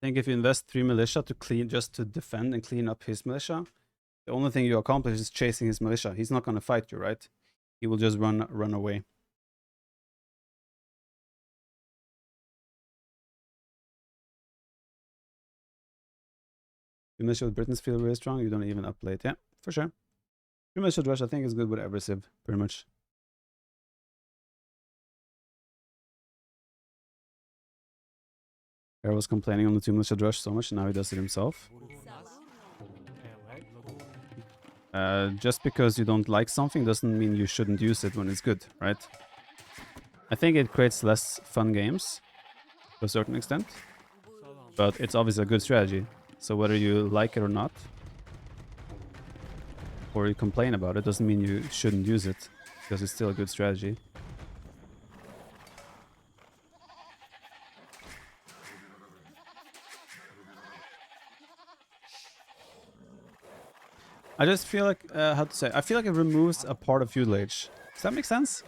think if you invest 3 militia to just to defend and clean up his militia, the only thing you accomplish is chasing his militia. He's not going to fight you, right? He will just run away. Militia with Britons feel really strong. You don't even up late. Yeah, for sure. Militia rush, I think, is good with abrasive, pretty much. Bear was complaining on the 2 militia rush so much, and now he does it himself. Just because you don't like something doesn't mean you shouldn't use it when it's good, right? I think it creates less fun games to a certain extent, but it's obviously a good strategy. So whether you like it or not, or you complain about it, doesn't mean you shouldn't use it, because it's still a good strategy. I just feel like, how to say, I feel like it removes a part of feudal age. Does that make sense?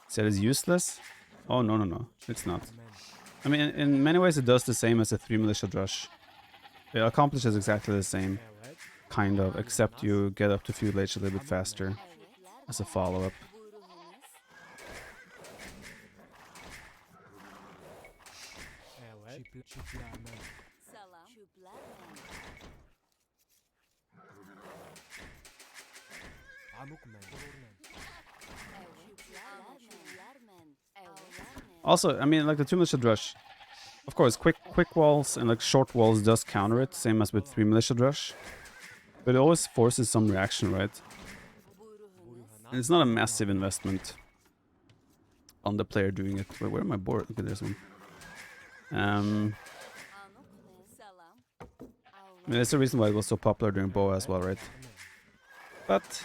Said it's useless? Oh, no, it's not. I mean, in many ways it does the same as a 3 militia rush. It accomplishes exactly the same, kind of, except you get up to feudal age a little bit faster as a follow-up. Also, I mean, like the 2 militia rush, of course, quick walls and like short walls does counter it, same as with 3 militia rush, but it always forces some reaction, right? And it's not a massive investment on the player doing it. Wait, where am I bored? Look at this one. I mean, that's the reason why it was so popular during BOA as well, right? But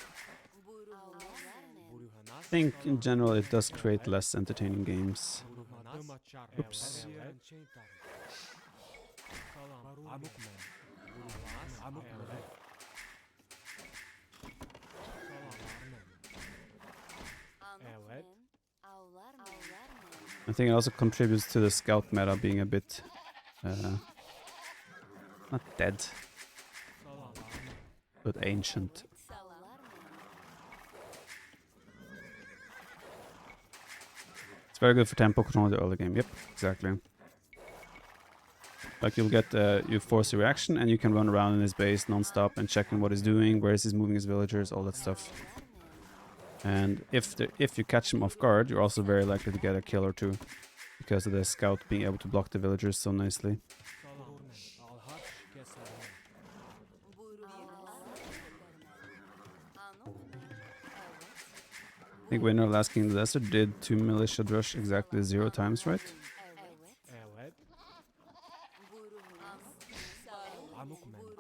I think in general it does create less entertaining games. Oops. I think it also contributes to the scout meta being a bit not dead, but ancient. It's very good for tempo control in the early game. Yep, exactly. Like you'll get you force a reaction and you can run around in his base non-stop and checking what he's doing, where is he moving his villagers, all that stuff. And if you catch him off guard, you're also very likely to get a kill or two because of the scout being able to block the villagers so nicely. I think winner of Last King of the Desert did 2 militia rush exactly 0 times, right?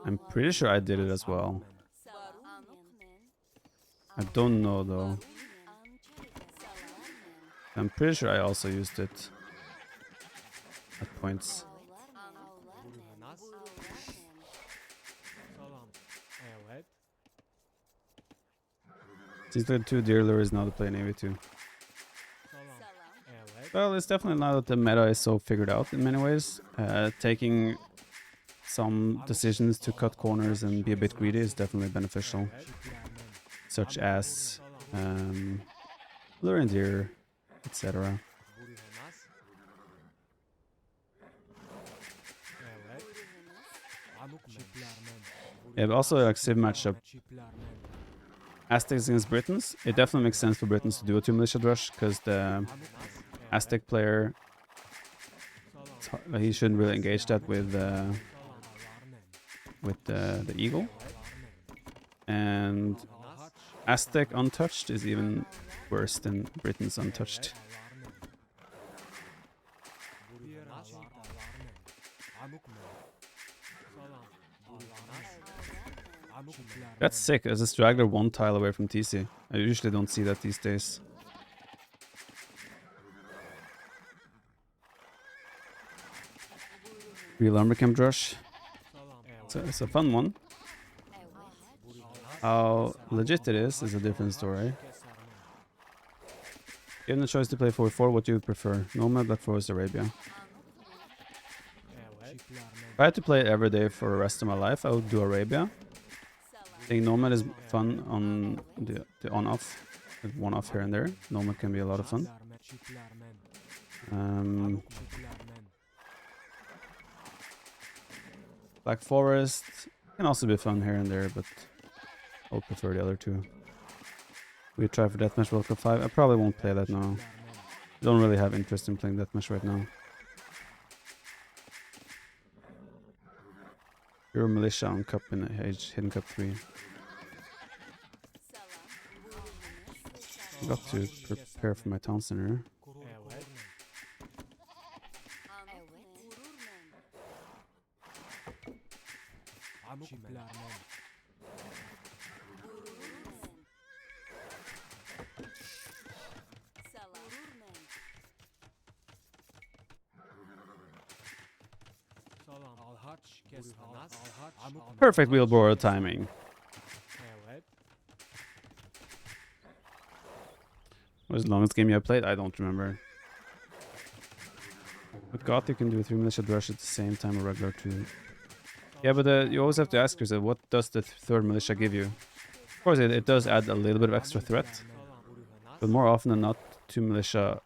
I'm pretty sure I did it as well. I don't know though. I'm pretty sure I also used it at points. Seems like 2 deer lures now to play Navy 2. Well, it's definitely now that the meta is so figured out in many ways. Taking some decisions to cut corners and be a bit greedy is definitely beneficial. Such as luring deer, etc. Yeah, but also like Civ matchup. Aztecs against Britons, it definitely makes sense for Britons to do a 2 militia rush because the Aztec player, he shouldn't really engage that with the eagle. And Aztec untouched is even worse than Britons untouched. That's sick, as a straggler 1 tile away from TC. I usually don't see that these days. Real armor camp rush. It's a fun one. How legit it is a different story. Given the choice to play 4-4, what do you prefer? Nomad, Black Forest, Arabia. If I had to play it every day for the rest of my life, I would do Arabia. I think Nomad is fun on the on-off. Like one-off here and there. Nomad can be a lot of fun. Black Forest can also be fun here and there, but I would prefer the other two. We try for Deathmatch World Cup 5. I probably won't play that now. Don't really have interest in playing Deathmatch right now. You're a Militia on Cup in Hidden Cup 3. I got to prepare for my town center. Perfect wheelbarrow timing. What was the longest game you have played? I don't remember. With Goth you can do 3 Militia Rush at the same time as regular 2. Yeah, but you always have to ask yourself, what does the third Militia give you? Of course, it does add a little bit of extra threat. But more often than not, 2 Militia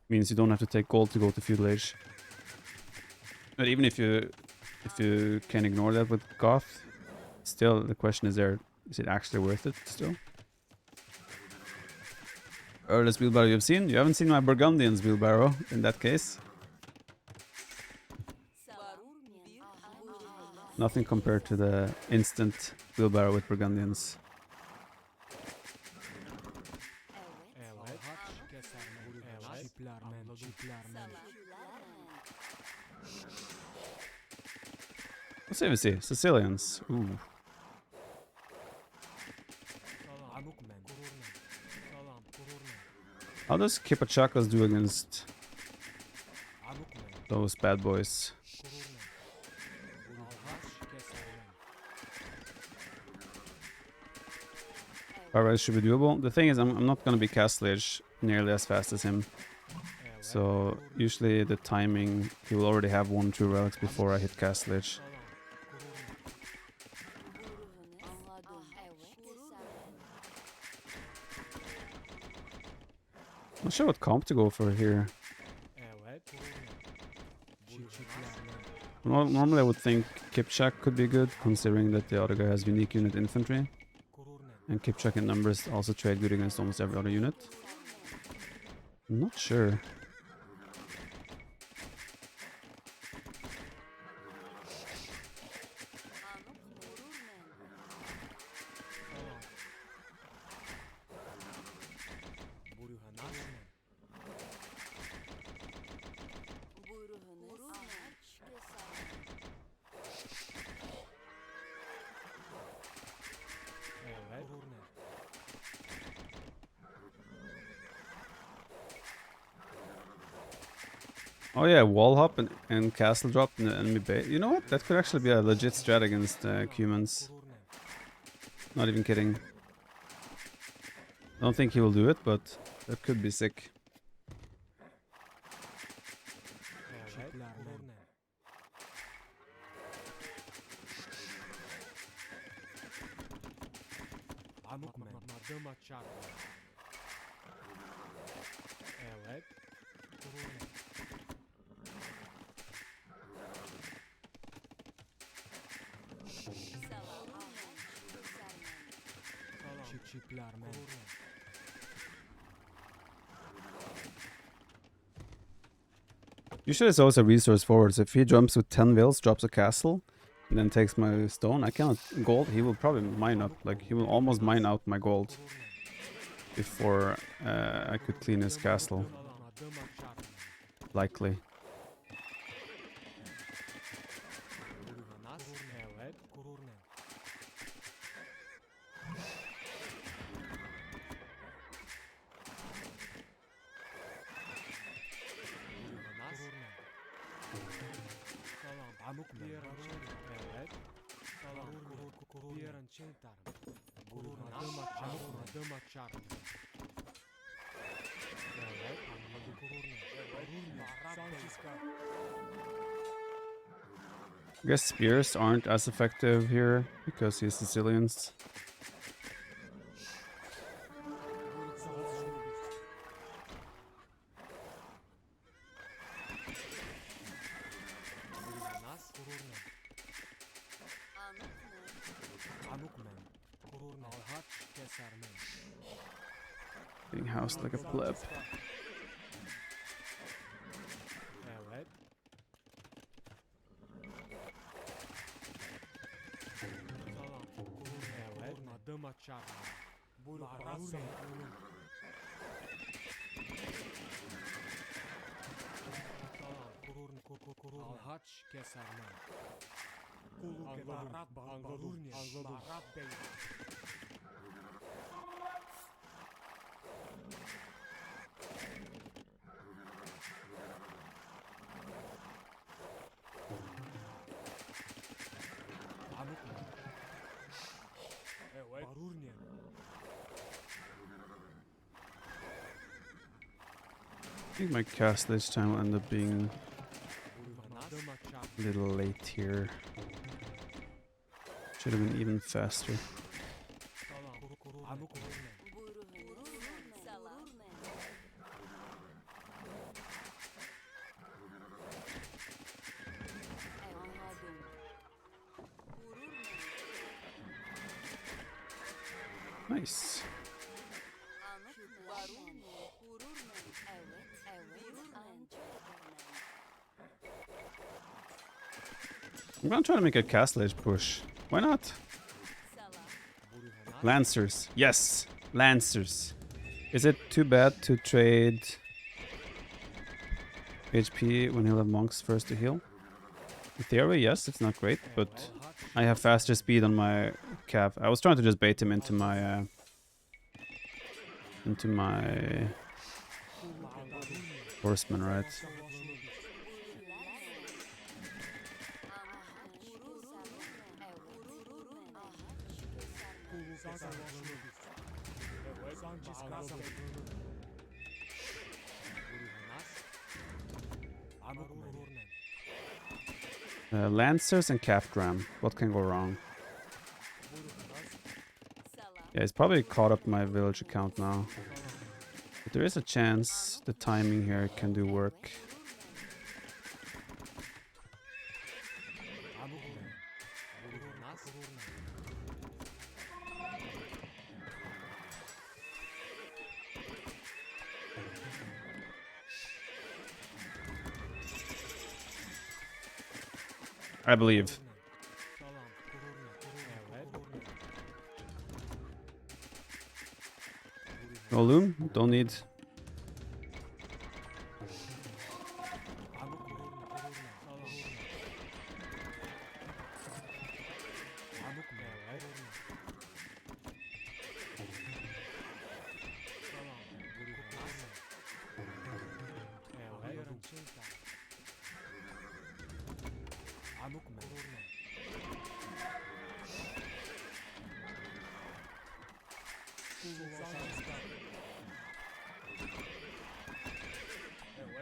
means you don't have to take gold to go to Feudal Age. But even if you can ignore that with Goth, still the question is is it actually worth it still? Earliest wheelbarrow you've seen? You haven't seen my Burgundian's wheelbarrow in that case. Nothing compared to the instant wheelbarrow with Burgundians. Let's see if we see. Sicilians. Ooh. How does Kipachakos do against those bad boys? Alright, should be doable. The thing is, I'm not gonna be Castle Age nearly as fast as him. So usually the timing, he will already have 1-2 relics before I hit Castle Age. Not sure what comp to go for here. Normally I would think Kipchak could be good, considering that the other guy has unique unit infantry. And Kipchak in numbers also trade good against almost every other unit. I'm not sure. Oh yeah, wall hop and castle drop in the enemy base. You know what? That could actually be a legit strat against Cumans. Not even kidding. I don't think he will do it, but that could be sick. Usually it's always a resource forward, so if he jumps with 10 vills, drops a castle, and then takes my stone, I cannot gold, he will probably mine up, like he will almost mine out my gold before I could clean his castle. Likely. I guess spears aren't as effective here because he's Sicilians. Being housed like a pleb. I think my cast this time will end up being a little late here. Should have been even faster. Nice. I'm gonna try to make a castlage push. Why not? Lancers. Yes! Lancers. Is it too bad to trade HP when he'll have monks first to heal? In theory, yes, it's not great, but I have faster speed on my cav. I was trying to just bait him into my horseman, right? Lancers and Capgram. What can go wrong? Yeah, it's probably caught up my village account now. But there is a chance the timing here can do work. I believe. No loom? Don't need.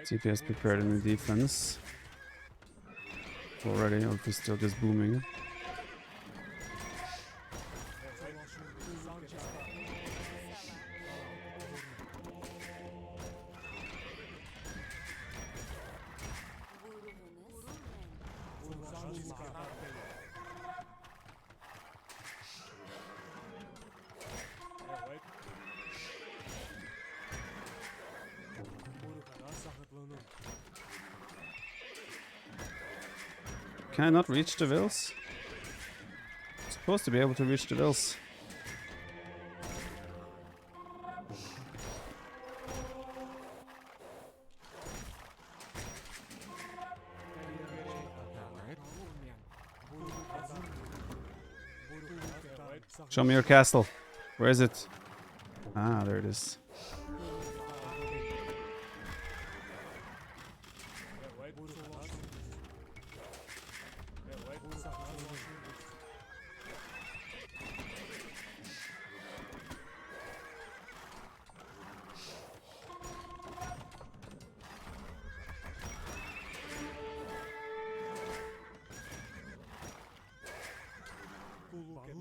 See if he has prepared any defense already, or if he's still just booming. Can I not reach the vills? I'm supposed to be able to reach the vills. Show me your castle. Where is it? Ah, there it is.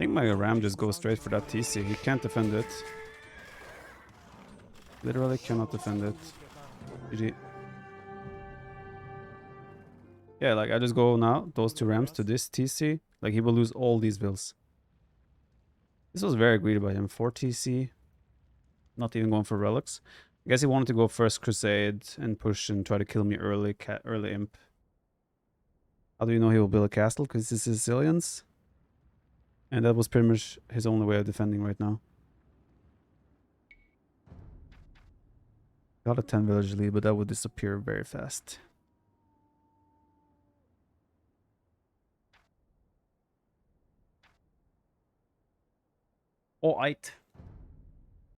think my ram just goes straight for that TC. He can't defend it. Literally cannot defend it. GG. Yeah, like I just go now, those two rams to this TC. Like he will lose all these bills. This was very greedy by him. 4 TC. Not even going for relics. I guess he wanted to go first crusade and push and try to kill me early, early imp. How do you know he will build a castle? Because this is Sicilians. And that was pretty much his only way of defending right now. Got a 10 village lead, but that would disappear very fast. Alright.